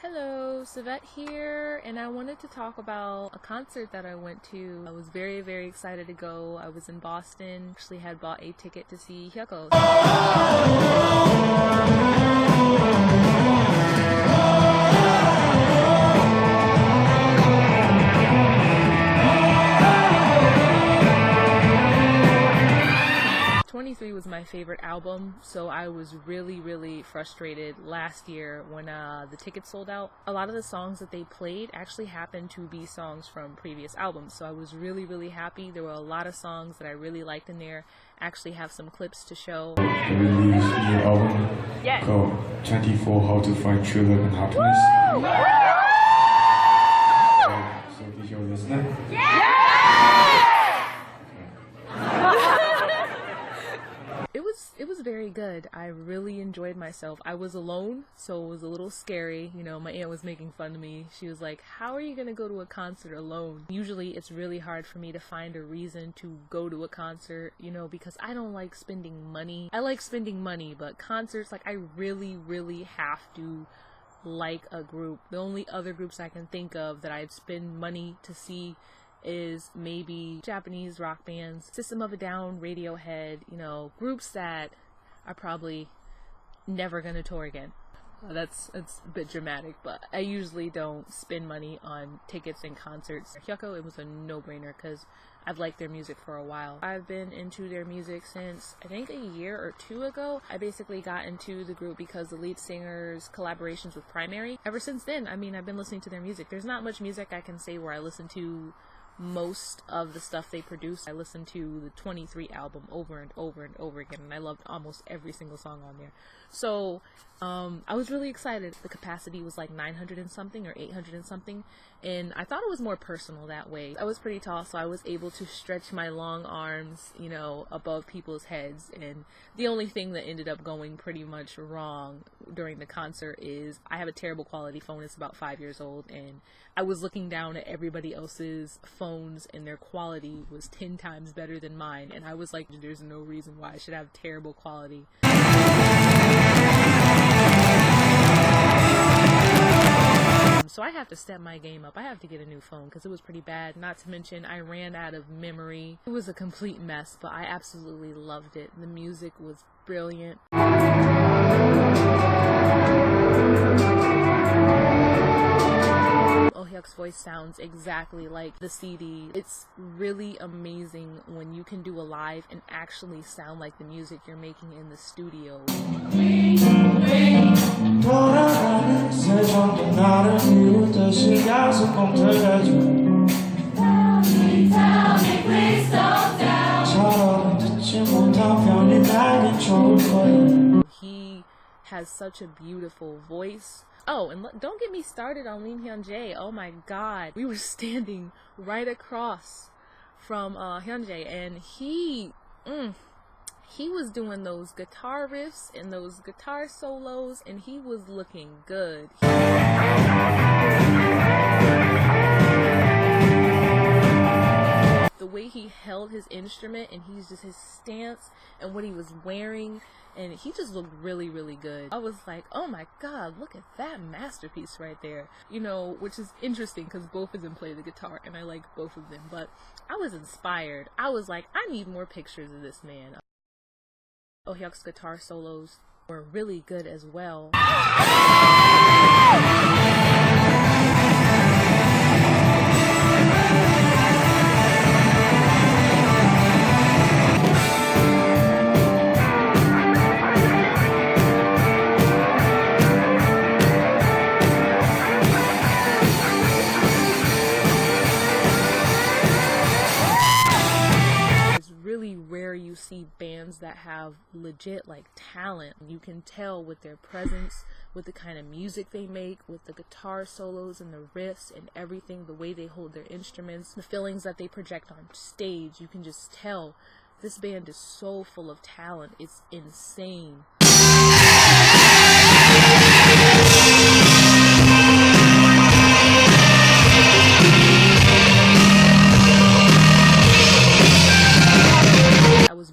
Hello, Savette here, and I wanted to talk about a concert that I went to. I was very excited to go. I was in Boston, actually had bought a ticket to see Hyukoh. 23 was my favorite album, so I was really frustrated last year when the tickets sold out. A lot of the songs that they played actually happened to be songs from previous albums, so I was really happy. There were a lot of songs that I really liked in there. I actually have some clips to show. They released a new album called 24 How to Find True Love and Happiness. So did you listen? It was very good. I really enjoyed myself. I was alone, so it was a little scary. You know, my aunt was making fun of me. She was like, how are you gonna go to a concert alone? Usually it's really hard for me to find a reason to go to a concert, you know, because I don't like spending money. I like spending money, but concerts, like, I really have to like a group. The only other groups I can think of that I'd spend money to see is maybe Japanese rock bands, System of a Down, Radiohead, you know, groups that are probably never gonna tour again. That's a bit dramatic, but I usually don't spend money on tickets and concerts. Hyukoh, it was a no-brainer because I've liked their music for a while. I've been into their music since I think a year or two ago. I basically got into the group because the lead singer's collaborations with Primary. Ever since then, I mean, I've been listening to their music. There's not much music I can say where I listen to most of the stuff they produce. I listened to the 23 album over and over again, and I loved almost every single song on there. So I was really excited. The capacity was like 900 and something or 800 and something, and I thought it was more personal that way. I was pretty tall, so I was able to stretch my long arms, you know, above people's heads, and the only thing that ended up going pretty much wrong during the concert is I have a terrible quality phone. It's about 5 years old, and I was looking down at everybody else's phones and their quality was 10 times better than mine, and I was like, there's no reason why I should have terrible quality. So I have to step my game up. I have to get a new phone because it was pretty bad. Not to mention I ran out of memory. It was a complete mess, but I absolutely loved it. The music was brilliant. Hyuk's voice sounds exactly like the CD. It's really amazing when you can do a live and actually sound like the music you're making in the studio. He has such a beautiful voice. Oh, and don't get me started on Lim Hyun-jae. Oh my god. We were standing right across from Hyun-jae, and he was doing those guitar riffs and those guitar solos, and he was looking good. The way he held his instrument, and his stance and what he was wearing, and he just looked really good. I was like, oh my god, look at that masterpiece right there. You know, which is interesting because both of them play the guitar and I like both of them, but I was inspired. I was like, I need more pictures of this man. Oh, Hyuk's guitar solos were really good as well. You see bands that have legit like talent. You can tell with their presence, with the kind of music they make, with the guitar solos and the riffs and everything, the way they hold their instruments, the feelings that they project on stage. You can just tell this band is so full of talent. It's insane.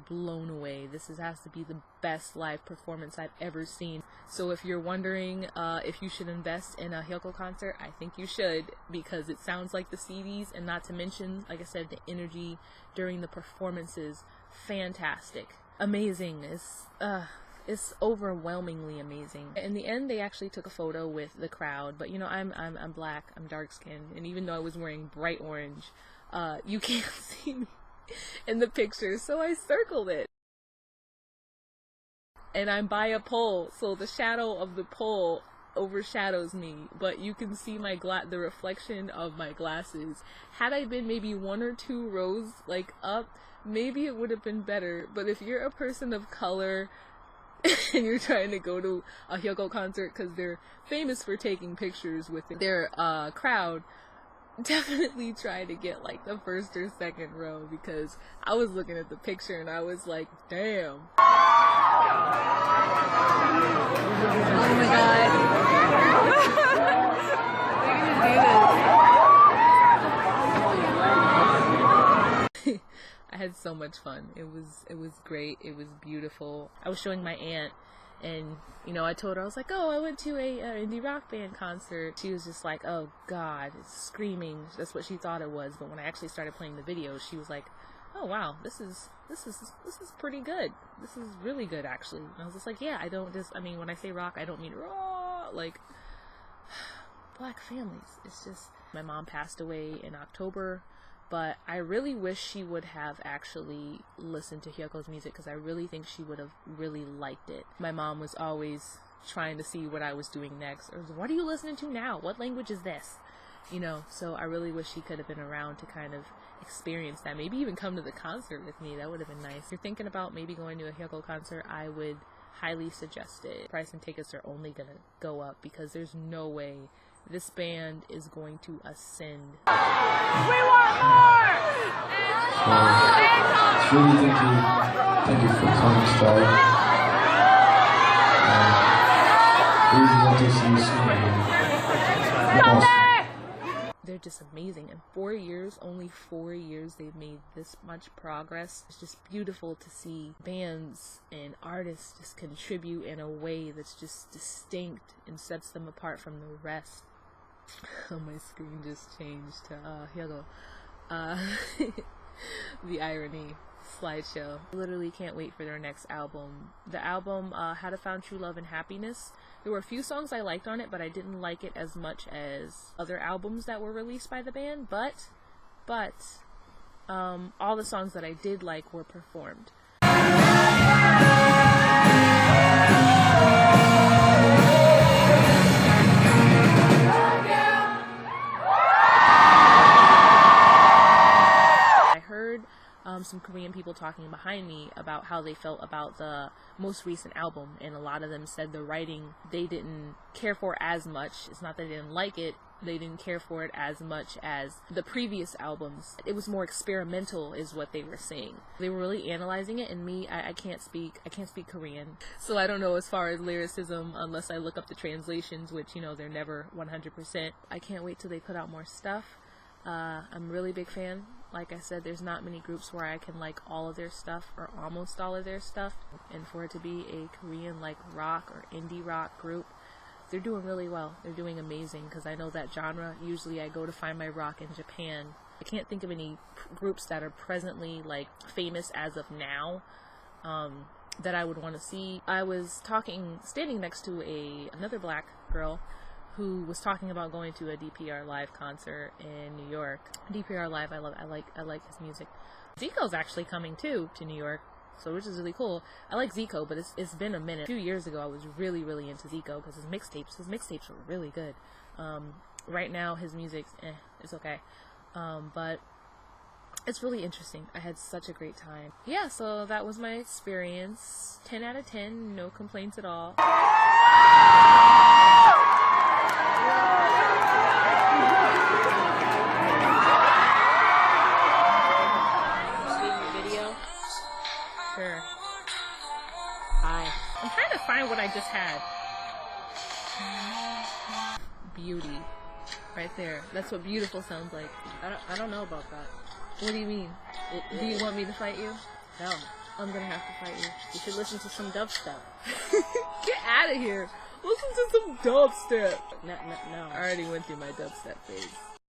blown away. This has has to be the best live performance I've ever seen. So if you're wondering if you should invest in a Hyukoh concert, I think you should, because it sounds like the CDs, and not to mention, like I said, the energy during the performances, fantastic, amazing. It's overwhelmingly amazing. In the end, they actually took a photo with the crowd, but you know, I'm black, I'm dark skinned, and even though I was wearing bright orange, you can't see me in the picture, so I circled it. And I'm by a pole, so the shadow of the pole overshadows me, but you can see the reflection of my glasses. Had I been maybe 1 or 2 rows like up, maybe it would have been better. But if you're a person of color and you're trying to go to a Hyukoh concert, because they're famous for taking pictures with their crowd, definitely try to get like the 1st or 2nd row, because I was looking at the picture and I was like, damn. Oh my god. I had so much fun. It was great. It was beautiful. I was showing my aunt, and you know, I told her, I was like, oh, I went to a indie rock band concert. She was just like, oh god, it's screaming. That's what she thought it was. But when I actually started playing the video, she was like, oh wow, this is pretty good. This is really good, actually. And I was just like, yeah, I mean, when I say rock, I don't mean raw, like black families. It's just, my mom passed away in October, but I really wish she would have actually listened to Hyukoh's music, because I really think she would have really liked it. My mom was always trying to see what I was doing next, or what are you listening to now? What language is this? You know, so I really wish she could have been around to kind of experience that. Maybe even come to the concert with me. That would have been nice. If you're thinking about maybe going to a Hyukoh concert, I would highly suggest it. Price and tickets are only gonna go up, because there's no way this band is going to ascend. We want more! It's really thank you for coming, Star. Really want to see you soon. They're just amazing. In 4 years, only 4 years, they've made this much progress. It's just beautiful to see bands and artists just contribute in a way that's just distinct and sets them apart from the rest. Oh, my screen just changed to Hyukoh. The irony. Slideshow. Literally can't wait for their next album. The album, How to Find True Love and Happiness. There were a few songs I liked on it, but I didn't like it as much as other albums that were released by the band. But all the songs that I did like were performed. Some Korean people talking behind me about how they felt about the most recent album, and a lot of them said the writing they didn't care for as much. It's not that they didn't like it, they didn't care for it as much as the previous albums. It was more experimental is what they were saying. They were really analyzing it, and me, I can't speak Korean, so I don't know as far as lyricism unless I look up the translations, which, you know, they're never 100%. I can't wait till they put out more stuff. I'm a really big fan. Like I said, there's not many groups where I can like all of their stuff, or almost all of their stuff, and for it to be a Korean like rock or indie rock group, they're doing really well. They're doing amazing, because I know that genre. Usually I go to find my rock in Japan. I can't think of any groups that are presently like famous as of now that I would want to see. I was standing next to another black girl who was talking about going to a DPR Live concert in New York. DPR Live, I like his music. Zico's actually coming too to New York, so which is really cool. I like Zico, but it's been a minute. A few years ago, I was really into Zico because his mixtapes were really good. Right now, his music, it's okay, but it's really interesting. I had such a great time. Yeah, so that was my experience. 10 out of 10, no complaints at all. Sure. Hi. I'm trying to find what I just had. Beauty. Right there. That's what beautiful sounds like. I don't know about that. What do you mean? Do you want me to fight you? No. I'm gonna have to fight you. You should listen to some dubstep. Get out of here. Listen to some dubstep. No. I already went through my dubstep phase.